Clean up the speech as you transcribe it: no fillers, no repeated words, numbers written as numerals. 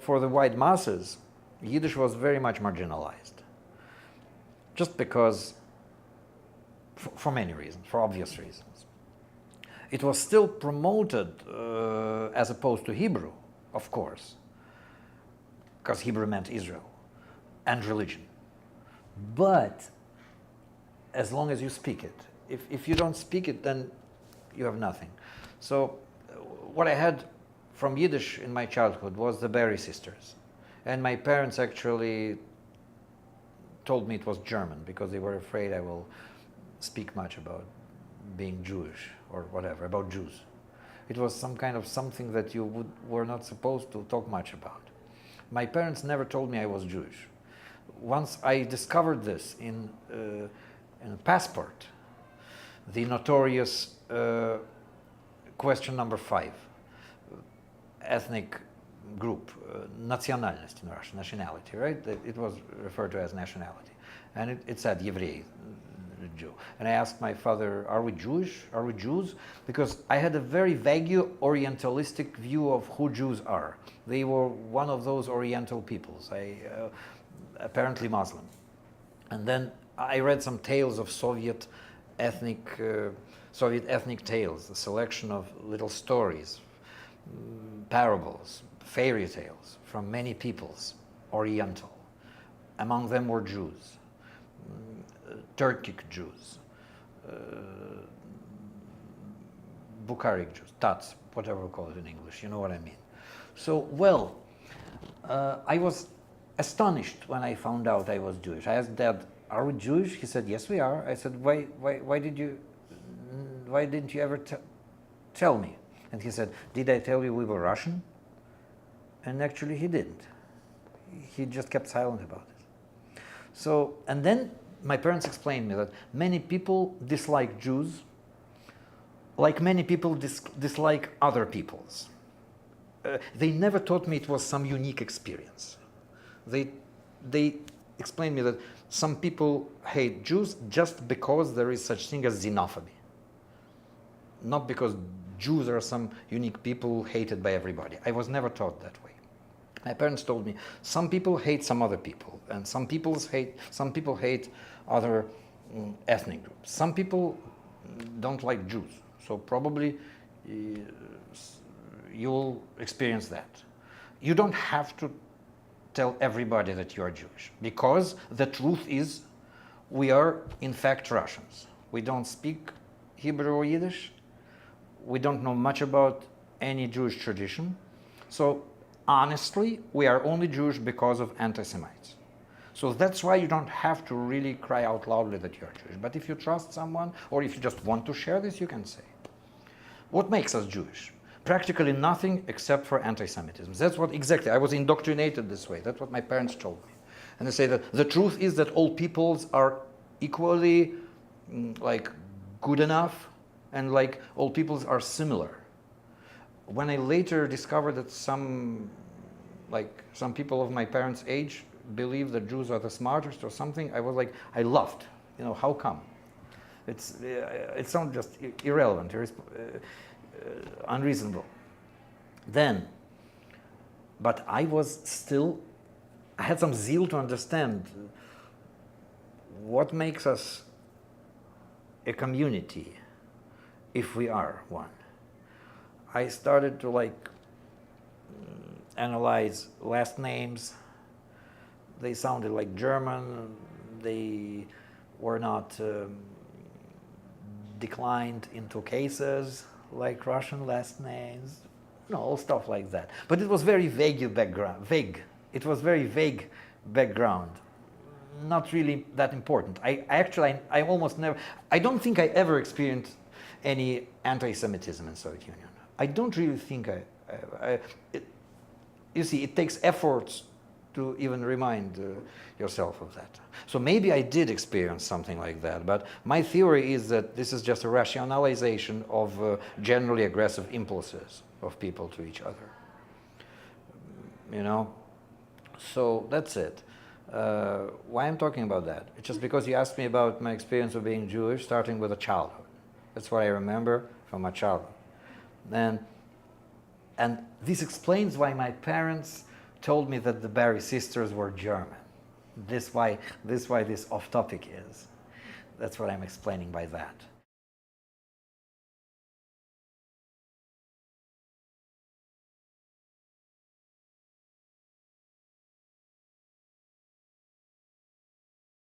for the white masses, Yiddish was very much marginalized. Just because, for many reasons, for obvious reasons. It was still promoted as opposed to Hebrew, of course, because Hebrew meant Israel and religion. But as long as you speak it, if you don't speak it, then you have nothing. So what I had from Yiddish in my childhood was the Berry sisters. And my parents actually told me it was German because they were afraid I will speak much about being Jewish or whatever, about Jews. It was some kind of something that you were not supposed to talk much about. My parents never told me I was Jewish. Once I discovered this in a passport, the notorious question number 5, ethnic group, nationalность in Russian, nationality, right? It was referred to as nationality. And it said Еврей, Jew. And I asked my father, are we Jewish? Are we Jews? Because I had a very vague Orientalistic view of who Jews are. They were one of those Oriental peoples, apparently Muslim. And then I read some tales of Soviet ethnic tales, a selection of little stories, parables, fairy tales from many peoples, Oriental. Among them were Jews, Turkic Jews, Bukharic Jews, Tats, whatever we call it in English, you know what I mean. So, well, I was astonished when I found out I was Jewish. I asked Dad, are we Jewish? He said, yes, we are. I said, why didn't you ever tell me? And he said, did I tell you we were Russian? And actually he didn't. He just kept silent about it. So, and then my parents explained me that many people dislike Jews like many people dislike other peoples. They never taught me it was some unique experience. They explained me that some people hate Jews just because there is such thing as xenophobia. Not because Jews are some unique people hated by everybody. I was never taught that way. My parents told me some people hate some other people, and some people hate other ethnic groups. Some people don't like Jews, so probably you'll experience that. You don't have to tell everybody that you are Jewish, because the truth is we are in fact Russians. We don't speak Hebrew or Yiddish. We don't know much about any Jewish tradition. So honestly, we are only Jewish because of anti-Semites. So that's why you don't have to really cry out loudly that you are Jewish. But if you trust someone, or if you just want to share this, you can say. What makes us Jewish? Practically nothing except for anti-Semitism. That's what exactly, I was indoctrinated this way. That's what my parents told me. And they say that the truth is that all peoples are equally like good enough, and like all peoples are similar. When I later discovered that some people of my parents' age believe that Jews are the smartest or something, I was like, I laughed. You know, how come? It sounds just irrelevant, unreasonable. Then, but I had some zeal to understand what makes us a community if we are one. I started to analyze last names. They sounded like German. They were not declined into cases like Russian last names. All stuff like that. But it was very vague background. It was very vague background. Not really that important. I almost never. I don't think I ever experienced any anti-Semitism in Soviet Union. I don't really think you see, it takes efforts to even remind yourself of that. So maybe I did experience something like that, but my theory is that this is just a rationalization of generally aggressive impulses of people to each other. You know? So that's it. Why I'm talking about that? It's just because you asked me about my experience of being Jewish, starting with a childhood. That's what I remember from my childhood. And this explains why my parents told me that the Barry sisters were German. This why this off topic is. That's what I'm explaining by that.